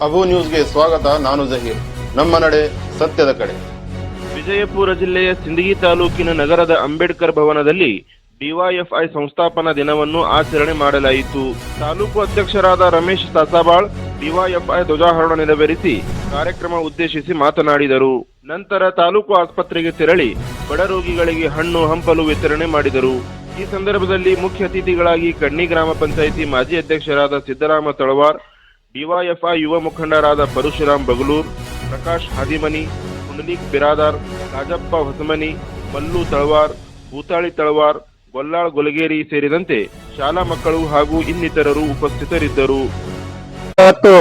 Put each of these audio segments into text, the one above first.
ಅಬು ನ್ಯೂಸ್ಗೆ ಸ್ವಾಗತ. ನಾನು ಜಹೀರ್. ನಮ್ಮ ನಡೆ ಸತ್ಯದ ಕಡೆ. ವಿಜಯಪುರ ಜಿಲ್ಲೆಯ ಸಿಂದಗಿ ತಾಲೂಕಿನ ನಗರದ ಅಂಬೇಡ್ಕರ್ ಭವನದಲ್ಲಿ ಡಿವೈಎಫ್ಐ ಸಂಸ್ಥಾಪನಾ ದಿನವನ್ನು ಆಚರಣೆ ಮಾಡಲಾಯಿತು. ತಾಲೂಕು ಅಧ್ಯಕ್ಷರಾದ ರಮೇಶ್ ಸಾಸಾಬಾಳ್ ಡಿವೈಎಫ್ಐ ಧ್ವಜಾರೋಹಣ ನೆರವೇರಿಸಿ ಕಾರ್ಯಕ್ರಮ ಉದ್ದೇಶಿಸಿ ಮಾತನಾಡಿದರು. ನಂತರ ತಾಲೂಕು ಆಸ್ಪತ್ರೆಗೆ ತೆರಳಿ ಬಡ ರೋಗಿಗಳಿಗೆ ಹಣ್ಣು ಹಂಪಲು ವಿತರಣೆ ಮಾಡಿದರು. ಈ ಸಂದರ್ಭದಲ್ಲಿ ಮುಖ್ಯ ಅತಿಥಿಗಳಾಗಿ ಕಡ್ನಿ ಗ್ರಾಮ ಪಂಚಾಯಿತಿ ಮಾಜಿ ಅಧ್ಯಕ್ಷರಾದ ಸಿದ್ದರಾಮ ತಳವಾರ್, ಡಿವೈಎಫ್ಐ ಯುವ ಮುಖಂಡರಾದ ಪರಶುರಾಮ್ ಬಗಲೂರ್, ಪ್ರಕಾಶ್ ಹಾದಿಮನಿ, ಪುಂಡಲೀಕ್ ಬಿರಾದಾರ್, ಕಾಜಪ್ಪ ಹೊಸಮನಿ, ಮಲ್ಲು ತಳವಾರ್, ಭೂತಾಳಿ ತಳವಾರ್, ಗೊಲ್ಲಾಳ್ ಗೊಲಗೇರಿ ಸೇರಿದಂತೆ ಶಾಲಾ ಮಕ್ಕಳು ಹಾಗೂ ಇನ್ನಿತರರು ಉಪಸ್ಥಿತರಿದ್ದರು. ಇವತ್ತು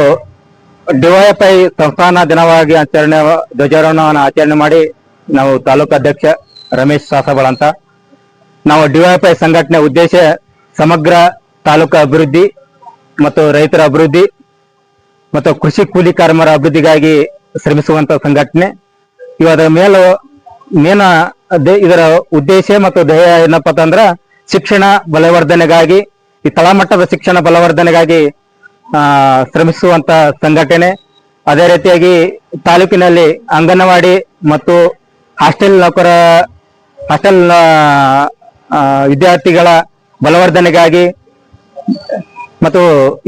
ಡಿವೈಎಫ್ಐ ಸಂಸ್ಥಾನ ದಿನವಾಗಿ ಧ್ವಜಾರೋಹಣವನ್ನು ಆಚರಣೆ ಮಾಡಿ ನಾವು ತಾಲೂಕು ಅಧ್ಯಕ್ಷ ರಮೇಶ್ ಸಾಸಬಾಳ್ ಅಂತ ನಾವು ಡಿವೈಎಫ್ಐ ಸಂಘಟನೆ ಉದ್ದೇಶ ಸಮಗ್ರ ತಾಲೂಕು ಅಭಿವೃದ್ಧಿ ಮತ್ತು ರೈತರ ಅಭಿವೃದ್ಧಿ ಮತ್ತು ಕೃಷಿ ಕೂಲಿ ಕಾರ್ಮಿಕರ ಅಭಿವೃದ್ಧಿಗಾಗಿ ಶ್ರಮಿಸುವಂತ ಸಂಘಟನೆ. ಇವರ ಇದರ ಉದ್ದೇಶ ಮತ್ತು ಧ್ಯೇಯ ಏನಪ್ಪಾ ಅಂತಂದ್ರ ಶಿಕ್ಷಣ ಬಲವರ್ಧನೆಗಾಗಿ, ಈ ತಳಮಟ್ಟದ ಶಿಕ್ಷಣ ಬಲವರ್ಧನೆಗಾಗಿ ಶ್ರಮಿಸುವಂತ ಸಂಘಟನೆ. ಅದೇ ರೀತಿಯಾಗಿ ತಾಲೂಕಿನಲ್ಲಿ ಅಂಗನವಾಡಿ ಮತ್ತು ಹಾಸ್ಟೆಲ್ ವಿದ್ಯಾರ್ಥಿಗಳ ಬಲವರ್ಧನೆಗಾಗಿ ಮತ್ತು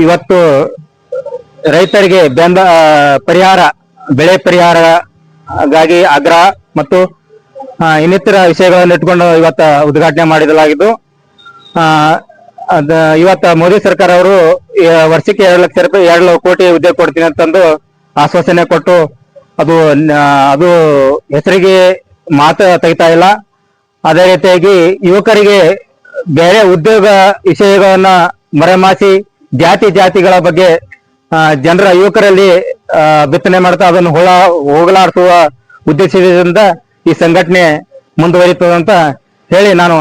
ಇವತ್ತು ರೈತರಿಗೆ ಬೆಳೆ ಪರಿಹಾರಗಾಗಿ ಆಗ್ರಹ ಮತ್ತು ಇನ್ನಿತರ ವಿಷಯಗಳನ್ನು ಇಟ್ಟುಕೊಂಡು ಇವತ್ತು ಉದ್ಘಾಟನೆ ಮಾಡಲಾಗಿದ್ದು, ಇವತ್ತು ಮೋದಿ ಸರ್ಕಾರ ಅವರು ವರ್ಷಕ್ಕೆ 2 ಲಕ್ಷ ರೂಪಾಯಿ 2 ಕೋಟಿ ಉದ್ಯೋಗ ಕೊಡ್ತೀನಿ ಅಂತಂದು ಆಶ್ವಾಸನೆ ಕೊಟ್ಟು ಅದು ಹೆಸರಿಗೆ ಮಾತು ತೆಗಿತಾ ಇಲ್ಲ. ಅದೇ ರೀತಿಯಾಗಿ ಯುವಕರಿಗೆ ಬೇರೆ ಉದ್ಯೋಗ ವಿಷಯಗಳನ್ನ ಮರೆಮಾಚಿ ಜಾತಿಗಳ ಬಗ್ಗೆ ಯುವಕರಲ್ಲಿ ಬಿತ್ತನೆ ಮಾಡ್ತಾ ಅದನ್ನು ಹೋಗಲಾಡಿಸುವ ಉದ್ದೇಶದಿಂದ ಈ ಸಂಘಟನೆ ಮುಂದುವರಿತದಂತ ಹೇಳಿ ನಾನು